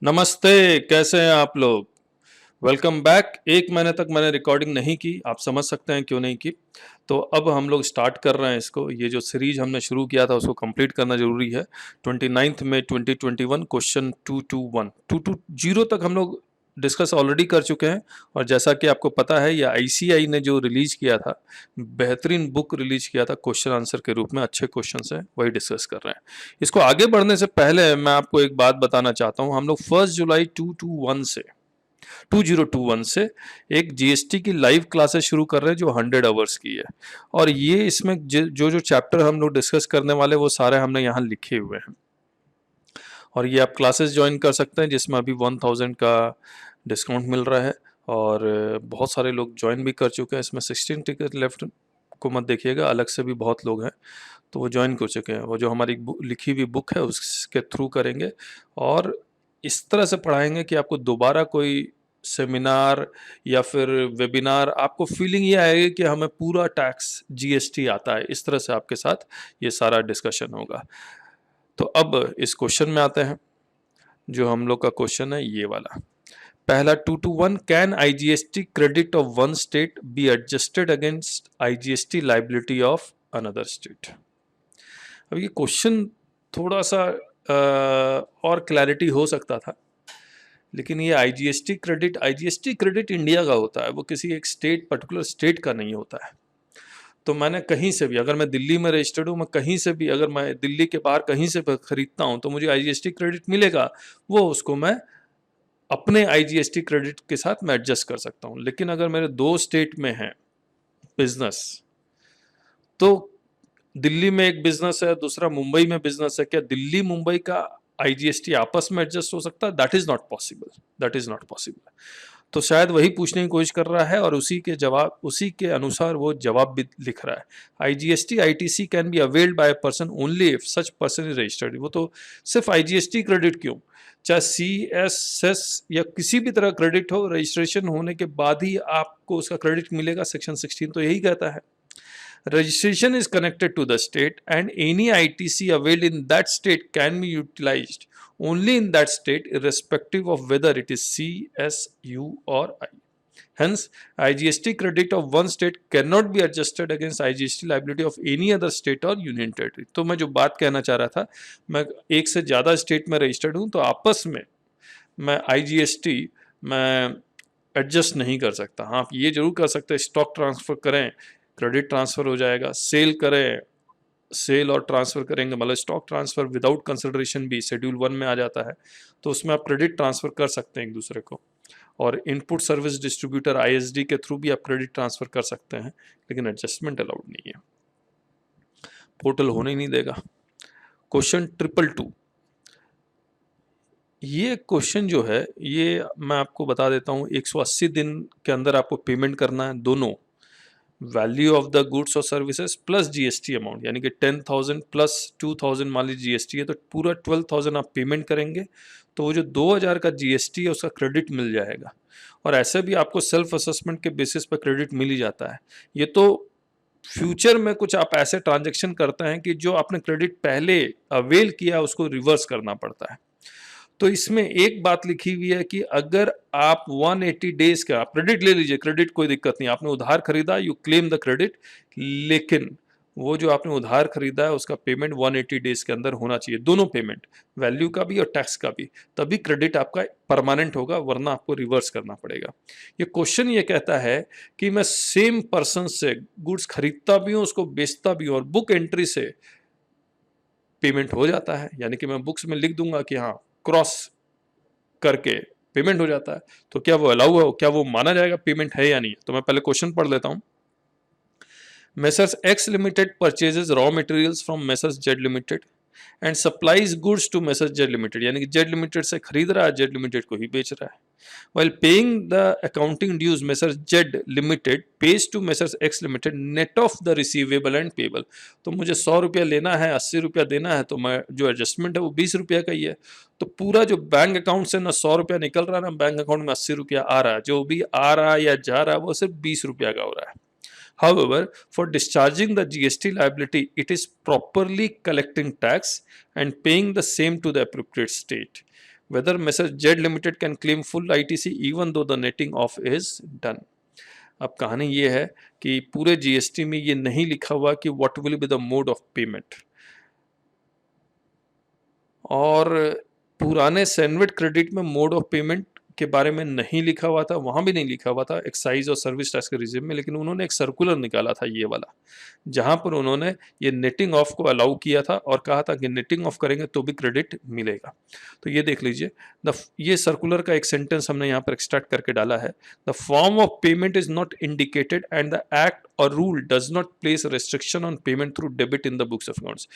नमस्ते। कैसे हैं आप लोग? Welcome back. 1 महीने तक मैंने रिकॉर्डिंग नहीं की, आप समझ सकते हैं क्यों नहीं की। तो अब हम लोग स्टार्ट कर रहे हैं इसको। ये जो सीरीज हमने शुरू किया था उसको कंप्लीट करना ज़रूरी है। 29 मई 2021 क्वेश्चन 221 220 तक हम लोग डिस्कस ऑलरेडी कर चुके हैं। और जैसा कि आपको पता है, ये आईसीआई ने जो रिलीज़ किया था, बेहतरीन बुक रिलीज़ किया था क्वेश्चन आंसर के रूप में, अच्छे क्वेश्चंस हैं, वही डिस्कस कर रहे हैं। इसको आगे बढ़ने से पहले मैं आपको एक बात बताना चाहता हूँ। हम लोग 1 जुलाई 2021 से एक जीएसटी की लाइव क्लासेस शुरू कर रहे हैं जो 100 आवर्स की है। और ये इसमें जो जो चैप्टर हम लोग डिस्कस करने वाले वो सारे हमने यहाँ लिखे हुए हैं। और ये आप क्लासेस ज्वाइन कर सकते हैं जिसमें अभी 1000 का डिस्काउंट मिल रहा है। और बहुत सारे लोग ज्वाइन भी कर चुके हैं। इसमें 16 टिकट लेफ्ट को मत देखिएगा, अलग से भी बहुत लोग हैं तो वो ज्वाइन कर चुके हैं। वो जो हमारी लिखी हुई बुक है उसके थ्रू करेंगे और इस तरह से पढ़ाएंगे कि आपको दोबारा कोई सेमिनार या फिर वेबिनार, आपको फीलिंग ये आएगी कि हमें पूरा टैक्स जीएसटी आता है। इस तरह से आपके साथ ये सारा डिस्कशन होगा। तो अब इस क्वेश्चन में आते हैं। जो हम लोग का क्वेश्चन है ये वाला, पहला 221, can IGST credit of one state be adjusted against IGST liability of another state. अब ये क्वेश्चन थोड़ा सा और क्लैरिटी हो सकता था, लेकिन ये आईजीएसटी क्रेडिट इंडिया का होता है, वो किसी एक स्टेट, पर्टिकुलर स्टेट का नहीं होता है। तो मैंने कहीं से भी, अगर मैं दिल्ली में रजिस्टर्ड हूँ, मैं कहीं से भी, अगर मैं दिल्ली के बाहर कहीं से खरीदता हूँ तो मुझे आईजीएसटी क्रेडिट मिलेगा। वो उसको मैं अपने आईजीएसटी क्रेडिट के साथ मैं एडजस्ट कर सकता हूँ। लेकिन अगर मेरे 2 स्टेट में है बिजनेस, तो दिल्ली में एक बिजनेस है, दूसरा मुंबई में बिजनेस है, क्या दिल्ली मुंबई का आईजीएसटी आपस में एडजस्ट हो सकता है? That is not possible, that is not possible. तो शायद वही पूछने की कोशिश कर रहा है और उसी के अनुसार वो जवाब भी लिख रहा है। IGST ITC can be availed bye a person only if such person is registered. वो तो सिर्फ आईजीएसटी क्रेडिट क्यों, चाहे सीएसएस या किसी भी तरह क्रेडिट हो, रजिस्ट्रेशन होने के बाद ही आपको उसका क्रेडिट मिलेगा। सेक्शन 16 तो यही कहता है। Registration is connected to the state and any ITC availed in that state can be utilized only in that state irrespective of whether it is C, S, U or I. Hence, IGST credit of one state cannot be adjusted against IGST liability of any other state or union territory. तो मैं जो बात कहना चाह रहा था, मैं एक से ज़्यादा स्टेट में रजिस्टर्ड हूँ तो आपस में मैं IGST मैं एडजस्ट नहीं कर सकता। हाँ, आप ये जरूर कर सकते हैं, स्टॉक ट्रांसफ़र करें, क्रेडिट ट्रांसफ़र हो जाएगा। सेल करें, सेल और ट्रांसफ़र करेंगे, मतलब स्टॉक ट्रांसफ़र विदाउट कंसिडरेशन भी शेड्यूल 1 में आ जाता है। तो उसमें आप क्रेडिट ट्रांसफ़र कर सकते हैं एक दूसरे को। और इनपुट सर्विस डिस्ट्रीब्यूटर आईएसडी के थ्रू भी आप क्रेडिट ट्रांसफ़र कर सकते हैं, लेकिन एडजस्टमेंट अलाउड नहीं है, पोर्टल होने ही नहीं देगा। क्वेश्चन 222, ये क्वेश्चन जो है ये मैं आपको बता देता हूँ। 180 दिन के अंदर आपको पेमेंट करना है, दोनों वैल्यू ऑफ द गुड्स और सर्विसेज प्लस जीएसटी अमाउंट, यानी कि 10,000 प्लस 2,000 मान लीजिए जीएसटी है तो पूरा 12,000 आप पेमेंट करेंगे तो वो जो 2,000 का जीएसटी है उसका क्रेडिट मिल जाएगा। और ऐसे भी आपको सेल्फ असेसमेंट के बेसिस पर क्रेडिट मिल ही जाता है। ये तो फ्यूचर में कुछ आप ऐसे ट्रांजेक्शन करते हैं कि जो आपने क्रेडिट पहले अवेल किया उसको रिवर्स करना पड़ता है। तो इसमें एक बात लिखी हुई है कि अगर आप 180 डेज का आप क्रेडिट ले लीजिए, क्रेडिट कोई दिक्कत नहीं, आपने उधार खरीदा, यू क्लेम द क्रेडिट, लेकिन वो जो आपने उधार खरीदा है उसका पेमेंट 180 डेज के अंदर होना चाहिए, दोनों पेमेंट, वैल्यू का भी और टैक्स का भी, तभी क्रेडिट आपका परमानेंट होगा, वरना आपको रिवर्स करना पड़ेगा। ये क्वेश्चन ये कहता है कि मैं सेम पर्सन से गुड्स खरीदता भी हूँ, उसको बेचता भी हूँ और बुक एंट्री से पेमेंट हो जाता है, यानी कि मैं बुक्स में लिख दूंगा कि हाँ क्रॉस करके पेमेंट हो जाता है, तो क्या वो अलाउ है, क्या वो माना जाएगा पेमेंट है या नहीं? तो मैं पहले क्वेश्चन पढ़ लेता हूं। Messrs X limited purchases raw materials from messrs Z limited and supplies goods to messrs Z limited, यानी कि जेड लिमिटेड से खरीद रहा है, जेड लिमिटेड को ही बेच रहा है। While paying the accounting dues, Messrs Z Limited pays to Messrs X Limited net of the receivable and payable। तो मुझे 100 रुपया लेना है, 80 रुपया देना है, तो मैं जो एडजस्टमेंट है वो 20 रुपया का ही है। तो पूरा जो बैंक अकाउंट से ना 100 रुपया निकल रहा है ना बैंक अकाउंट में 80 रुपया आ रहा है, जो भी आ रहा है या जा रहा है वो सिर्फ 20 रुपया का हो रहा है। However, for discharging the GST liability, it is properly collecting tax and paying the same to the appropriate state। whether Messrs Z Limited can claim full ITC even though the netting off is done. अब कहानी ये है कि पूरे GST में ये नहीं लिखा हुआ कि what will be the mode of payment, और पुराने सैनविट क्रेडिट में मोड ऑफ पेमेंट के बारे में नहीं लिखा हुआ था, वहाँ भी नहीं लिखा हुआ था एक्साइज और सर्विस टैक्स के रिजिम में, लेकिन उन्होंने एक सर्कुलर निकाला था ये वाला, जहाँ पर उन्होंने ये नेटिंग ऑफ को अलाउ किया था और कहा था कि नेटिंग ऑफ करेंगे तो भी क्रेडिट मिलेगा। तो ये देख लीजिए, ये सर्कुलर का एक सेंटेंस हमने यहाँ पर एक्सट्रैक्ट करके डाला है, the form of payment is not indicated and the act और rule does not place restriction on payment through debit in the books of accounts.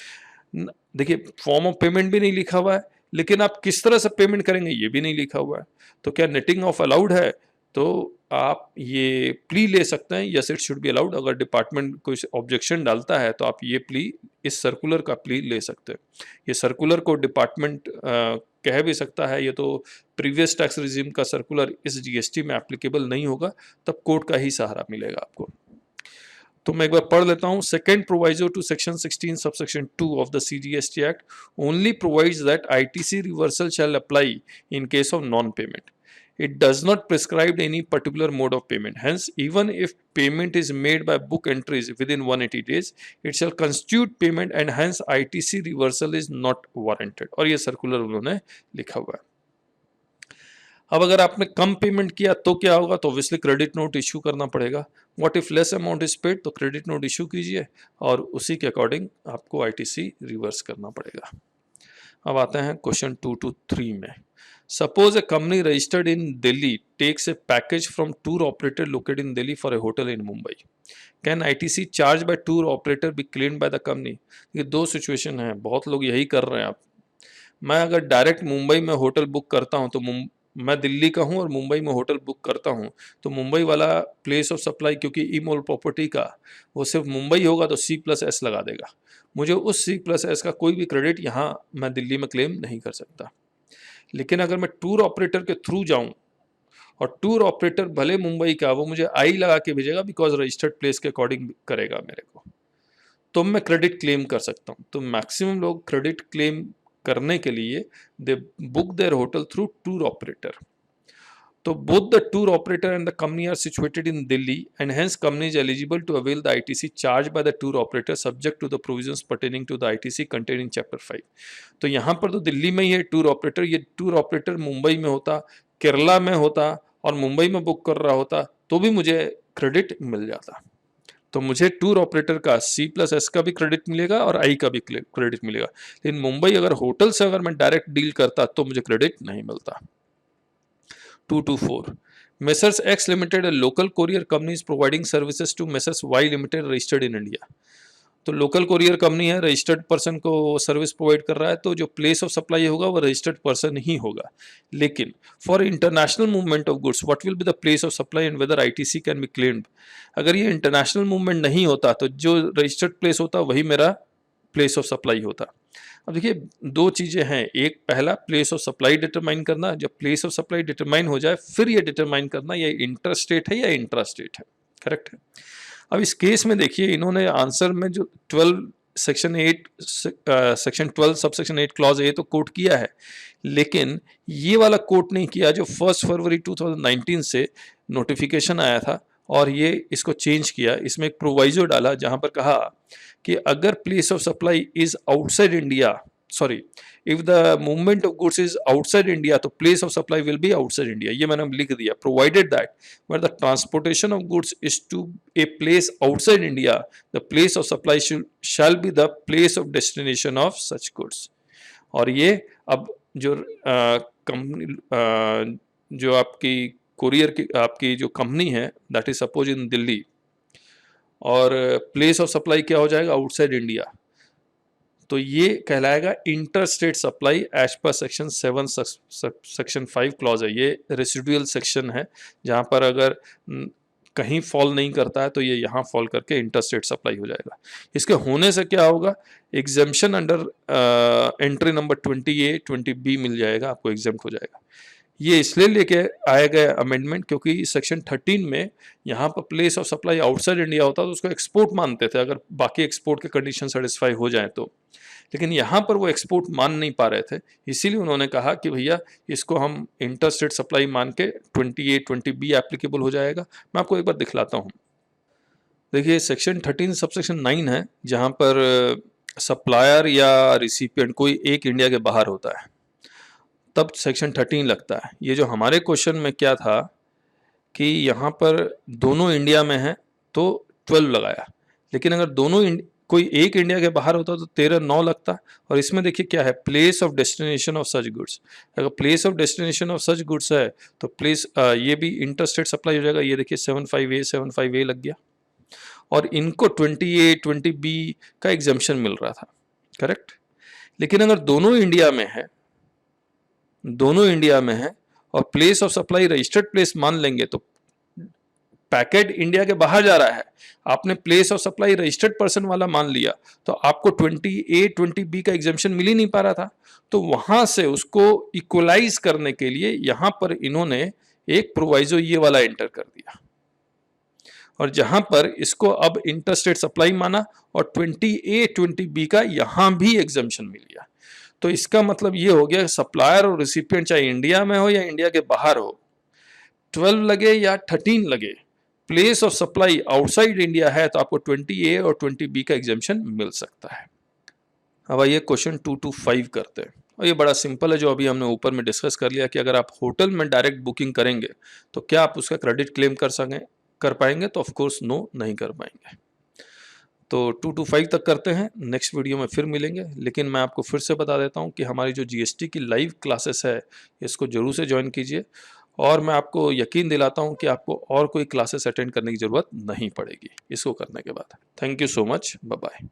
देखिए, फॉर्म ऑफ पेमेंट भी नहीं लिखा हुआ है, लेकिन आप किस तरह से पेमेंट करेंगे ये भी नहीं लिखा हुआ है। तो क्या नेटिंग ऑफ अलाउड है? तो आप ये प्ली ले सकते हैं, yes it should be allowed. अगर डिपार्टमेंट कोई ऑब्जेक्शन डालता है तो आप ये प्ली, इस सर्कुलर का प्ली ले सकते हैं। ये सर्कुलर को डिपार्टमेंट कह भी सकता है, ये तो प्रीवियस टैक्स रिजीम का सर्कुलर इस जीएसटी में एप्लीकेबल नहीं होगा, तब कोर्ट का ही सहारा मिलेगा आपको। तो मैं एक बार पढ़ लेता हूँ। Second proviso to section 16 subsection 2 of the CGST act only provides that ITC reversal shall apply in case of non payment. It does not prescribe any particular mode of payment. Hence, even if payment is made by book entries within 180 days, it shall constitute payment and hence ITC reversal is not warranted. और ये circular उन्होंने लिखा हुआ है। अब अगर आपने कम payment किया तो क्या होगा? तो ऑब्वियसली क्रेडिट नोट इशू करना पड़ेगा। What if less amount is paid? तो क्रेडिट नोट इशू कीजिए और उसी के अकॉर्डिंग आपको आईटीसी रिवर्स करना पड़ेगा। अब आते हैं क्वेश्चन 2 to 3 में। Suppose a company registered in Delhi takes a package from tour operator located in Delhi for a hotel in Mumbai. Can ITC charged by tour operator be claimed by the company? ये दो situation है, बहुत लोग यही कर रहे हैं। आप, मैं अगर डायरेक्ट मुंबई में होटल बुक करता हूँ तो मैं दिल्ली का हूँ और मुंबई में होटल बुक करता हूँ, तो मुंबई वाला प्लेस ऑफ सप्लाई क्योंकि ई मॉल प्रॉपर्टी का वो सिर्फ मुंबई होगा तो C+S लगा देगा। मुझे उस C+S का कोई भी क्रेडिट यहाँ मैं दिल्ली में क्लेम नहीं कर सकता। लेकिन अगर मैं टूर ऑपरेटर के थ्रू जाऊं और टूर ऑपरेटर भले मुंबई का, वो मुझे आई लगा के भेजेगा बिकॉज रजिस्टर्ड प्लेस के अकॉर्डिंग करेगा मेरे को, तो मैं क्रेडिट क्लेम कर सकता हूं। तो मैक्सिमम लोग क्रेडिट क्लेम करने के लिए they book their hotel through tour operator. तो both the tour operator and the company are situated in Delhi and hence company is eligible to avail the ITC charged by the tour operator subject to the provisions pertaining to the ITC contained in chapter 5. तो यहाँ पर तो दिल्ली में ही है tour operator, ये tour operator Mumbai में होता, केरला में होता और मुंबई में बुक कर रहा होता तो भी मुझे क्रेडिट मिल जाता। तो मुझे टूर ऑपरेटर का C+S का भी क्रेडिट मिलेगा और आई का भी क्रेडिट मिलेगा। लेकिन मुंबई अगर होटल से अगर मैं डायरेक्ट डील करता तो मुझे क्रेडिट नहीं मिलता। 2 to 4. Messrs X Limited, a local courier company, is providing services to Messrs Y Limited registered in India. तो लोकल कोरियर कंपनी है, रजिस्टर्ड पर्सन को सर्विस प्रोवाइड कर रहा है, तो जो प्लेस ऑफ सप्लाई होगा वो रजिस्टर्ड पर्सन ही होगा। लेकिन for international movement of goods what will be the place of supply and whether ITC can be claimed? अगर ये इंटरनेशनल मूवमेंट नहीं होता तो जो रजिस्टर्ड प्लेस होता वही मेरा प्लेस ऑफ सप्लाई होता। अब देखिए, दो चीज़ें हैं, एक पहला प्लेस ऑफ सप्लाई डिटरमाइन करना, जब प्लेस ऑफ सप्लाई डिटरमाइन हो जाए फिर ये डिटरमाइन करना ये इंटर स्टेट है या इंट्रा स्टेट है। करेक्ट है। अब इस केस में देखिए, इन्होंने आंसर में जो 12 section 8 section 12 sub section 8 clause A तो कोट किया है, लेकिन ये वाला कोट नहीं किया जो 1 फरवरी 2019 से नोटिफिकेशन आया था और ये इसको चेंज किया। इसमें एक प्रोवाइजो डाला जहां पर कहा कि अगर place of supply is outside India, sorry, if the movement of goods is outside India तो place of supply will be outside India. ये मैंने लिख दिया, provided that where the transportation of goods is to a place outside India the place of supply shall be the place of destination of such goods. और ये अब जो company जो आपकी कोरियर की आपकी जो कंपनी है that is suppose in Delhi और प्लेस ऑफ सप्लाई क्या हो जाएगा? आउटसाइड इंडिया, तो ये कहलाएगा inter state supply as per section 7 section 5 clause है। ये रेसिडुअल सेक्शन है जहाँ पर अगर कहीं फॉल नहीं करता है तो ये यहाँ फॉल करके इंटर स्टेट सप्लाई हो जाएगा। इसके होने से क्या होगा? Exemption under entry number 20A 20B मिल जाएगा, आपको एग्जेम्प्ट हो जाएगा। ये इसलिए लेके आए गए अमेंडमेंट क्योंकि सेक्शन 13 में यहाँ पर place of supply outside India होता तो उसको एक्सपोर्ट मानते थे अगर बाकी एक्सपोर्ट के कंडीशन सेटिस्फाई हो जाए तो, लेकिन यहाँ पर वो एक्सपोर्ट मान नहीं पा रहे थे, इसीलिए उन्होंने कहा कि भैया इसको हम इंटर स्टेट सप्लाई मान के 28 20B एप्लीकेबल हो जाएगा। मैं आपको एक बार दिखलाता हूँ। देखिए सेक्शन 13 सबसेक्शन 9 है जहाँ पर सप्लायर या रिसिपिएंट कोई एक इंडिया के बाहर होता है तब सेक्शन 13 लगता है। ये जो हमारे क्वेश्चन में क्या था कि यहाँ पर दोनों इंडिया में है तो 12 लगाया, लेकिन अगर दोनों कोई एक इंडिया के बाहर होता तो 13 9 लगता। और इसमें देखिए क्या है, place of destination of such goods. अगर place of destination of such goods है तो प्लेस ये भी इंटरस्टेट सप्लाई हो जाएगा। ये देखिए 75A लग गया और इनको 20A 20B का एग्जाम्पशन मिल रहा था, करेक्ट। लेकिन अगर दोनों इंडिया में है और place of supply registered place मान लेंगे तो पैकेट इंडिया के बाहर जा रहा है, आपने place of supply registered person वाला मान लिया तो आपको 20A 20B का एग्जाम्पशन मिल ही नहीं पा रहा था। तो वहां से उसको इक्वलाइज करने के लिए यहां पर इन्होंने एक प्रोवाइजो ये वाला एंटर कर दिया और जहां पर इसको अब इंटरस्टेट सप्लाई माना और 20A 20B का यहां भी एग्जाम्पशन मिल गया। तो इसका मतलब ये हो गया सप्लायर और रिसिपिएंट चाहे इंडिया में हो या इंडिया के बाहर हो, 12 लगे या 13 लगे, place of supply outside India है तो आपको 20A और 20B का एग्जाम्पशन मिल सकता है। अब आइए क्वेश्चन 2 to 5 करते हैं और ये बड़ा सिंपल है जो अभी हमने ऊपर में डिस्कस कर लिया कि अगर आप होटल में डायरेक्ट बुकिंग करेंगे तो क्या आप उसका क्रेडिट क्लेम कर पाएंगे, तो ऑफ कोर्स नो, नहीं कर पाएंगे। तो 2 to 5 तक करते हैं, नेक्स्ट वीडियो में फिर मिलेंगे। लेकिन मैं आपको फिर से बता देता हूं कि हमारी जो जीएसटी की लाइव क्लासेस है इसको जरूर से ज्वाइन कीजिए और मैं आपको यकीन दिलाता हूं कि आपको और कोई क्लासेस अटेंड करने की ज़रूरत नहीं पड़ेगी इसको करने के बाद। Thank you so much, bye bye.